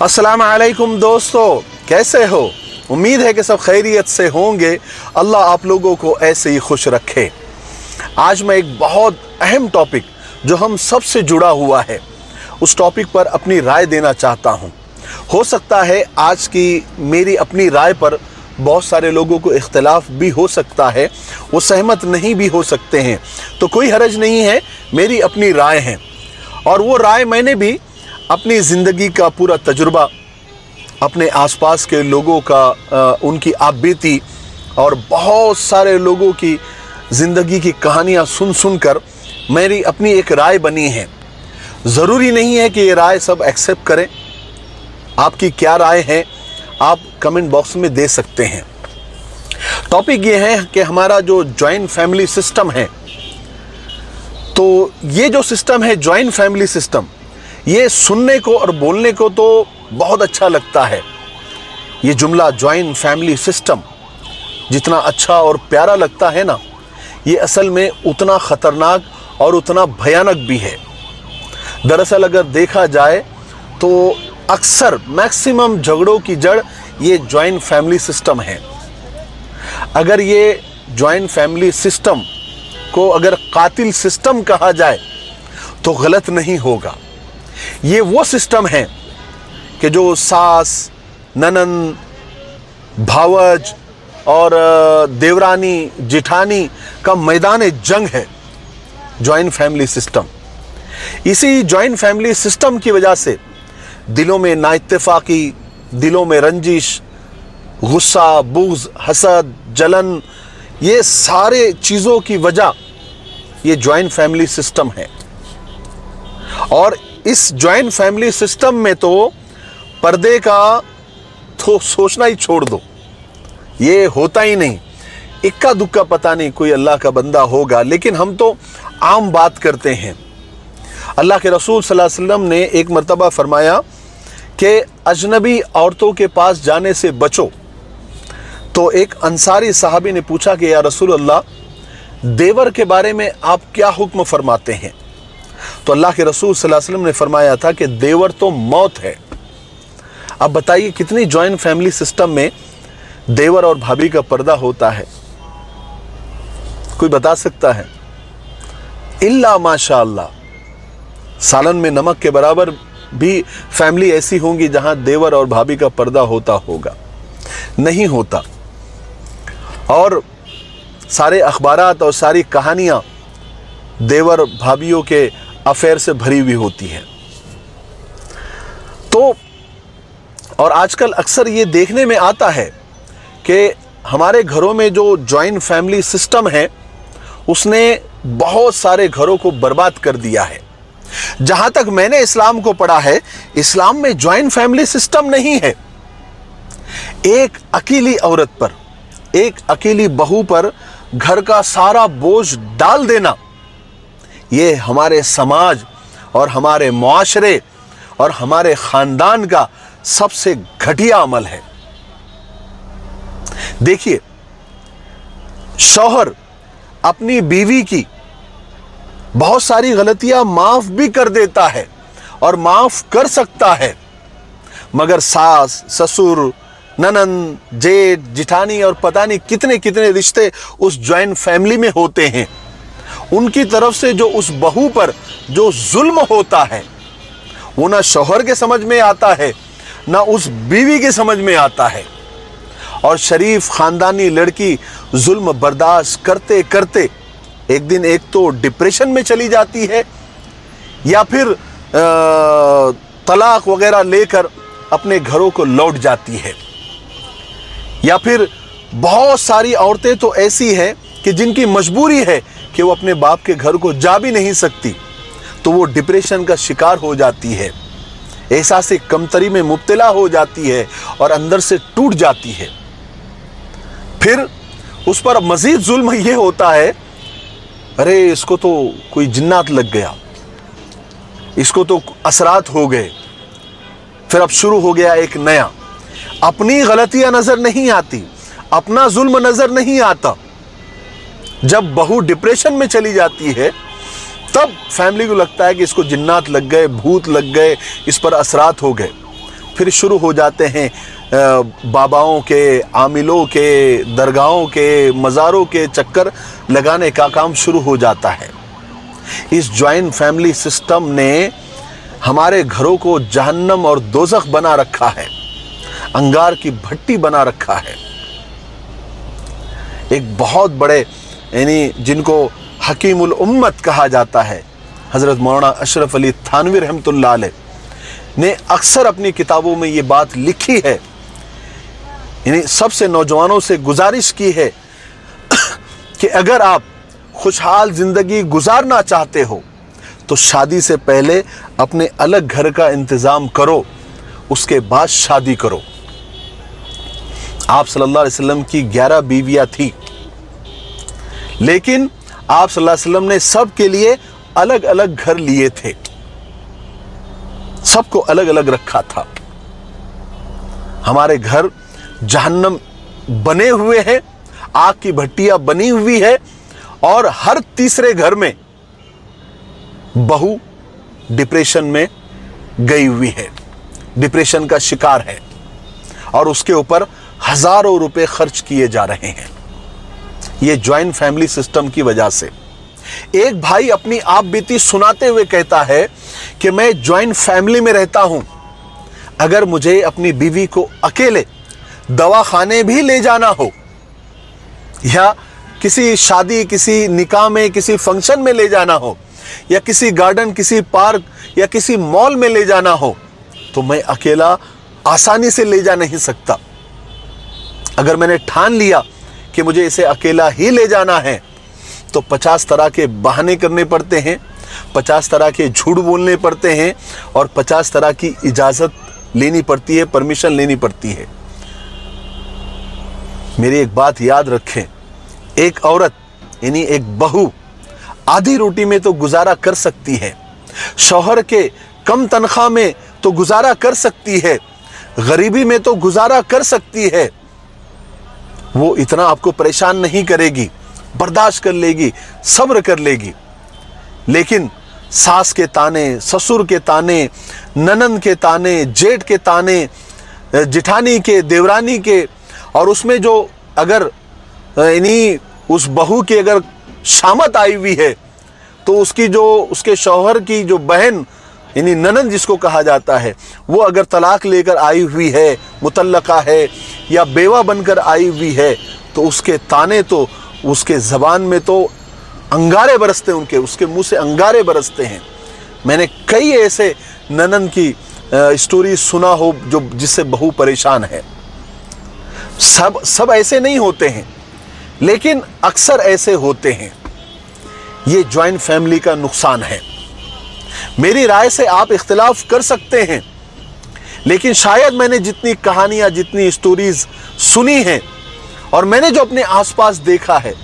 अस्सलाम वालेकुम दोस्तों, कैसे हो? उम्मीद है कि सब खैरियत से होंगे। अल्लाह आप लोगों को ऐसे ही खुश रखे। आज मैं एक बहुत अहम टॉपिक जो हम सब से जुड़ा हुआ है, उस टॉपिक पर अपनी राय देना चाहता हूँ। हो सकता है आज की मेरी अपनी राय पर बहुत सारे लोगों को इख्तिलाफ भी हो सकता है, वो सहमत नहीं भी हो सकते हैं, तो कोई हरज नहीं है। मेरी अपनी राय है और वो राय मैंने भी अपनी ज़िंदगी का पूरा तजुर्बा, अपने आसपास के लोगों का उनकी आपबीती और बहुत सारे लोगों की ज़िंदगी की कहानियाँ सुन सुन कर मेरी अपनी एक राय बनी है। ज़रूरी नहीं है कि ये राय सब एक्सेप्ट करें। आपकी क्या राय है आप कमेंट बॉक्स में दे सकते हैं। टॉपिक ये है कि हमारा जो जॉइंट फैमिली सिस्टम है, तो ये जो सिस्टम है जॉइंट फैमिली सिस्टम, ये सुनने को और बोलने को तो बहुत अच्छा लगता है। ये जुमला जॉइंट फैमिली सिस्टम जितना अच्छा और प्यारा लगता है ना, ये असल में उतना ख़तरनाक और उतना भयानक भी है। दरअसल अगर देखा जाए तो अक्सर मैक्सिमम झगड़ों की जड़ ये जॉइंट फैमिली सिस्टम है। अगर ये जॉइंट फैमिली सिस्टम को अगर कातिल सिस्टम कहा जाए तो गलत नहीं होगा। ये वो सिस्टम है कि जो सास, ननन, भावज और देवरानी, जिठानी का मैदान जंग है जॉइंट फैमिली सिस्टम। इसी जॉइंट फैमिली सिस्टम की वजह से दिलों में नाइत्तेफाकी, दिलों में रंजिश, गुस्सा, बुग़्ज़, हसद, जलन, ये सारे चीज़ों की वजह ये जॉइंट फैमिली सिस्टम है। और इस जॉइंट फैमिली सिस्टम में तो पर्दे का तो सोचना ही छोड़ दो, ये होता ही नहीं। इक्का दुक्का पता नहीं कोई अल्लाह का बंदा होगा, लेकिन हम तो आम बात करते हैं। अल्लाह के रसूल सल्लल्लाहु अलैहि वसल्लम ने एक मर्तबा फरमाया कि अजनबी औरतों के पास जाने से बचो। तो एक अंसारी साहबी ने पूछा कि या रसूल अल्लाह, देवर के बारे में आप क्या हुक्म फरमाते हैं? तो अल्लाह के रसूल सल्लल्लाहु अलैहि वसल्लम ने फरमाया था कि देवर तो मौत है। अब बताइए कितनी जॉइंट फैमिली सिस्टम में देवर और भाभी का पर्दा होता है? कोई बता सकता है? इल्ला माशाअल्लाह, सालन में नमक के बराबर भी फैमिली ऐसी होंगी जहां देवर और भाभी का पर्दा होता होगा। नहीं होता। और सारे अखबारात और सारी कहानियां देवर भाभीयों के अफेयर से भरी हुई होती है। तो और आजकल अक्सर ये देखने में आता है कि हमारे घरों में जो जॉइंट फैमिली सिस्टम है उसने बहुत सारे घरों को बर्बाद कर दिया है। जहां तक मैंने इस्लाम को पढ़ा है, इस्लाम में जॉइंट फैमिली सिस्टम नहीं है। एक अकेली औरत पर, एक अकेली बहू पर घर का सारा बोझ डाल देना, ये हमारे समाज और हमारे मुआशरे और हमारे खानदान का सबसे घटिया अमल है। देखिए, शौहर अपनी बीवी की बहुत सारी गलतियां माफ भी कर देता है और माफ कर सकता है, मगर सास, ससुर, ननन, जेठ, जिठानी और पता नहीं कितने कितने रिश्ते उस जॉइंट फैमिली में होते हैं, उनकी तरफ से जो उस बहू पर जो जुल्म होता है वो ना शौहर के समझ में आता है ना उस बीवी के समझ में आता है। और शरीफ खानदानी लड़की जुल्म बर्दाश्त करते करते एक दिन एक तो डिप्रेशन में चली जाती है या फिर तलाक वगैरह लेकर अपने घरों को लौट जाती है। या फिर बहुत सारी औरतें तो ऐसी हैं कि जिनकी मजबूरी है कि वो अपने बाप के घर को जा भी नहीं सकती, तो वो डिप्रेशन का शिकार हो जाती है, एहसास कमतरी में मुब्तला हो जाती है और अंदर से टूट जाती है। फिर उस पर मजीद जुल्म ये होता है, अरे इसको तो कोई जिन्नात लग गया, इसको तो असरात हो गए। फिर अब शुरू हो गया एक नया। अपनी गलतियां नजर नहीं आती, अपना जुल्म नजर नहीं आता। जब बहू डिप्रेशन में चली जाती है तब फैमिली को लगता है कि इसको जिन्नात लग गए, भूत लग गए, इस पर असरात हो गए। फिर शुरू हो जाते हैं बाबाओं के, आमिलों के, दरगाहों के, मज़ारों के चक्कर लगाने का काम शुरू हो जाता है। इस जॉइंट फैमिली सिस्टम ने हमारे घरों को जहन्नम और दोज़ख बना रखा है, अंगार की भट्टी बना रखा है। एक बहुत बड़े यानी जिनको हकीमुल उम्मत कहा जाता है, हज़रत मौलाना अशरफ अली थानवी रहमतुल्लाह अलैह ने अक्सर अपनी किताबों में ये बात लिखी है, यानी सबसे नौजवानों से गुजारिश की है कि अगर आप खुशहाल ज़िंदगी गुजारना चाहते हो तो शादी से पहले अपने अलग घर का इंतज़ाम करो, उसके बाद शादी करो। आप सल्लल्लाहु अलैहि वसल्लम की 11 बीवियां थी, लेकिन आप सल्लल्लाहु अलैहि वसल्लम ने सब के लिए अलग अलग घर लिए थे, सबको अलग अलग रखा था। हमारे घर जहन्नम बने हुए हैं, आग की भट्टियां बनी हुई है, और हर तीसरे घर में बहू डिप्रेशन में गई हुई है, डिप्रेशन का शिकार है, और उसके ऊपर हजारों रुपए खर्च किए जा रहे हैं, ये ज्वाइंट फैमिली सिस्टम की वजह से। एक भाई अपनी आप बीती सुनाते हुए कहता है कि मैं ज्वाइंट फैमिली में रहता हूं, अगर मुझे अपनी बीवी को अकेले दवाखाने भी ले जाना हो, या किसी शादी, किसी निकाह में, किसी फंक्शन में ले जाना हो, या किसी गार्डन, किसी पार्क या किसी मॉल में ले जाना हो, तो मैं अकेला आसानी से ले जा नहीं सकता। अगर मैंने ठान लिया कि मुझे इसे अकेला ही ले जाना है तो 50 तरह के बहाने करने पड़ते हैं, 50 तरह के झूठ बोलने पड़ते हैं, और 50 तरह की इजाज़त लेनी पड़ती है, परमिशन लेनी पड़ती है। मेरी एक बात याद रखें, एक औरत यानी एक बहू आधी रोटी में तो गुजारा कर सकती है, शौहर के कम तनख्वाह में तो गुजारा कर सकती है, गरीबी में तो गुजारा कर सकती है, वो इतना आपको परेशान नहीं करेगी, बर्दाश्त कर लेगी, सब्र कर लेगी। लेकिन सास के ताने, ससुर के ताने, ननंद के ताने, जेठ के ताने, जिठानी के, देवरानी के, और उसमें जो अगर यानी उस बहू की अगर शामत आई हुई है तो उसकी जो उसके शौहर की जो बहन यानी ननंद जिसको कहा जाता है, वो अगर तलाक लेकर आई हुई है, मुतल्लका है या बेवा बनकर आई हुई है, तो उसके ताने तो उसके ज़बान में तो अंगारे बरसते, उसके मुंह से अंगारे बरसते हैं। मैंने कई ऐसे ननंद की स्टोरी सुना हो जो जिससे बहू परेशान है। सब ऐसे नहीं होते हैं, लेकिन अक्सर ऐसे होते हैं। ये ज्वाइंट फैमिली का नुकसान है। मेरी राय से आप इख्तिलाफ कर सकते हैं, लेकिन शायद मैंने जितनी कहानियां, जितनी स्टोरीज सुनी हैं, और मैंने जो अपने आसपास देखा है,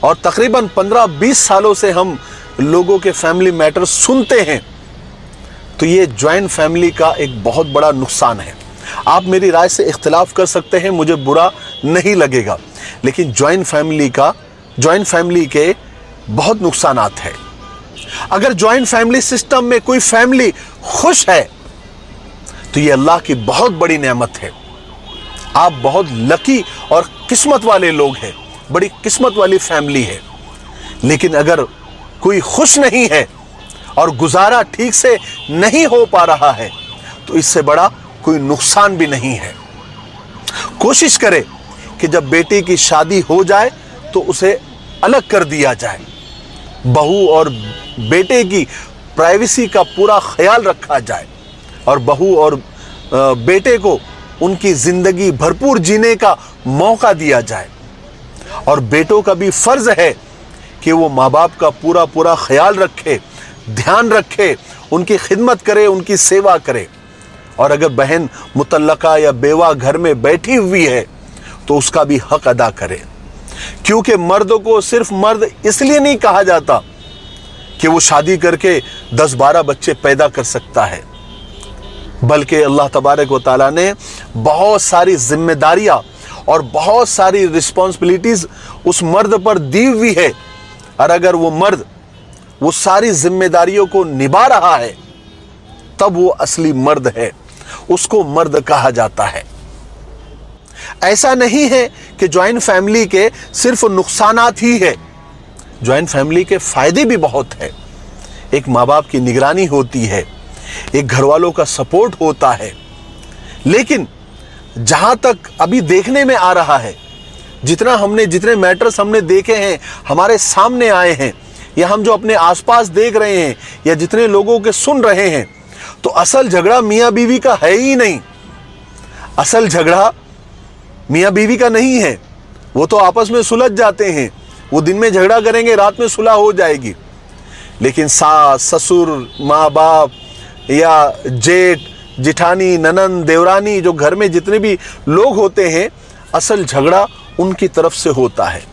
और तकरीबन 15-20 सालों से हम लोगों के फैमिली मैटर सुनते हैं, तो ये ज्वाइंट फैमिली का एक बहुत बड़ा नुकसान है। आप मेरी राय से इख्तिलाफ कर सकते हैं, मुझे बुरा नहीं लगेगा, लेकिन ज्वाइंट फैमिली के बहुत नुकसानात हैं। अगर ज्वाइंट फैमिली सिस्टम में कोई फैमिली खुश है तो ये अल्लाह की बहुत बड़ी नेमत है। आप बहुत लकी और किस्मत वाले लोग हैं, बड़ी किस्मत वाली फैमिली है। लेकिन अगर कोई खुश नहीं है और गुजारा ठीक से नहीं हो पा रहा है तो इससे बड़ा कोई नुकसान भी नहीं है। कोशिश करें कि जब बेटी की शादी हो जाए तो उसे अलग कर दिया जाए, बहू और बेटे की प्राइवेसी का पूरा ख्याल रखा जाए, और बहू और बेटे को उनकी जिंदगी भरपूर जीने का मौका दिया जाए। और बेटों का भी फर्ज है कि वो माँ बाप का पूरा ख्याल रखे, ध्यान रखे, उनकी खिदमत करे, उनकी सेवा करे। और अगर बहन मुतल्लका या बेवा घर में बैठी हुई है तो उसका भी हक अदा करे, क्योंकि मर्दों को सिर्फ मर्द इसलिए नहीं कहा जाता कि वो शादी करके 10-12 बच्चे पैदा कर सकता है, बल्कि अल्लाह तबारक व तआला ने बहुत सारी जिम्मेदारियां और बहुत सारी रिस्पॉन्सिबिलिटीज उस मर्द पर दी हुई है। और अगर वो मर्द वो सारी जिम्मेदारियों को निभा रहा है तब वो असली मर्द है। उसको मर्द कहा जाता है। ऐसा नहीं है कि ज्वाइंट फैमिली के सिर्फ नुकसानात ही है, ज्वाइंट फैमिली के फायदे भी बहुत है। एक माँ बाप की निगरानी होती है, एक घर वालों का सपोर्ट होता है। लेकिन जहां तक अभी देखने में आ रहा है, जितने मैटर्स हमने देखे हैं, हमारे सामने आए हैं, या हम जो अपने आसपास देख रहे हैं, या जितने लोगों के सुन रहे हैं, तो असल झगड़ा मियाँ बीवी का है ही नहीं। असल झगड़ा मियाँ बीवी का नहीं है। वो तो आपस में सुलझ जाते हैं, वो दिन में झगड़ा करेंगे, रात में सुलह हो जाएगी। लेकिन सास, ससुर, माँ बाप या जेठ, जिठानी, ननंद, देवरानी, जो घर में जितने भी लोग होते हैं, असल झगड़ा उनकी तरफ से होता है।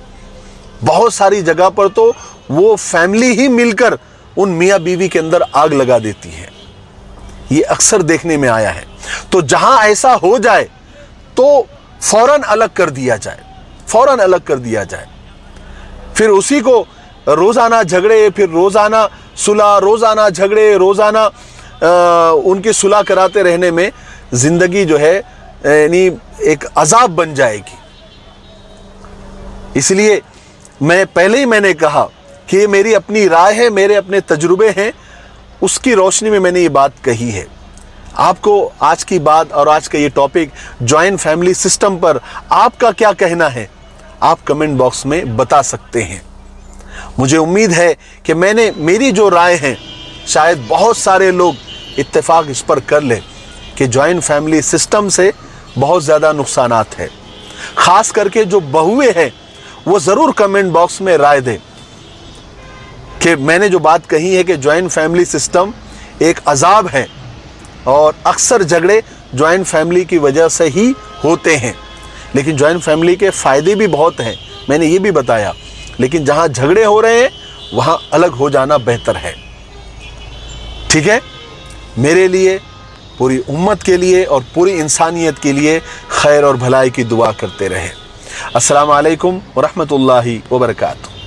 बहुत सारी जगह पर तो वो फैमिली ही मिलकर उन मियाँ बीवी के अंदर आग लगा देती है। ये अक्सर देखने में आया है। तो जहां ऐसा हो जाए तो फौरन अलग कर दिया जाए, फौरन अलग कर दिया जाए। फिर उसी को रोजाना झगड़े, फिर रोजाना सुलह, रोजाना झगड़े, रोजाना उनकी सुलह कराते रहने में जिंदगी जो है यानी एक अजाब बन जाएगी। इसलिए मैंने कहा कि ये मेरी अपनी राय है, मेरे अपने तजुर्बे हैं, उसकी रोशनी में मैंने ये बात कही है। आपको आज की बात और आज का ये टॉपिक जॉइंट फैमिली सिस्टम पर आपका क्या कहना है, आप कमेंट बॉक्स में बता सकते हैं। मुझे उम्मीद है कि मेरी जो राय है, शायद बहुत सारे लोग इत्तेफाक इस पर कर ले कि जॉइंट फैमिली सिस्टम से बहुत ज़्यादा नुकसानात है। ख़ास करके जो बहुएं हैं वो ज़रूर कमेंट बॉक्स में राय दें कि मैंने जो बात कही है कि जॉइंट फैमिली सिस्टम एक अजाब है और अक्सर झगड़े जॉइंट फैमिली की वजह से ही होते हैं। लेकिन जॉइंट फैमिली के फ़ायदे भी बहुत हैं, मैंने ये भी बताया। लेकिन जहाँ झगड़े हो रहे हैं वहाँ अलग हो जाना बेहतर है। ठीक है, मेरे लिए, पूरी उम्मत के लिए और पूरी इंसानियत के लिए खैर और भलाई की दुआ करते रहें। अस्सलाम वालेकुम व रहमतुल्लाहि व बरकातुहू।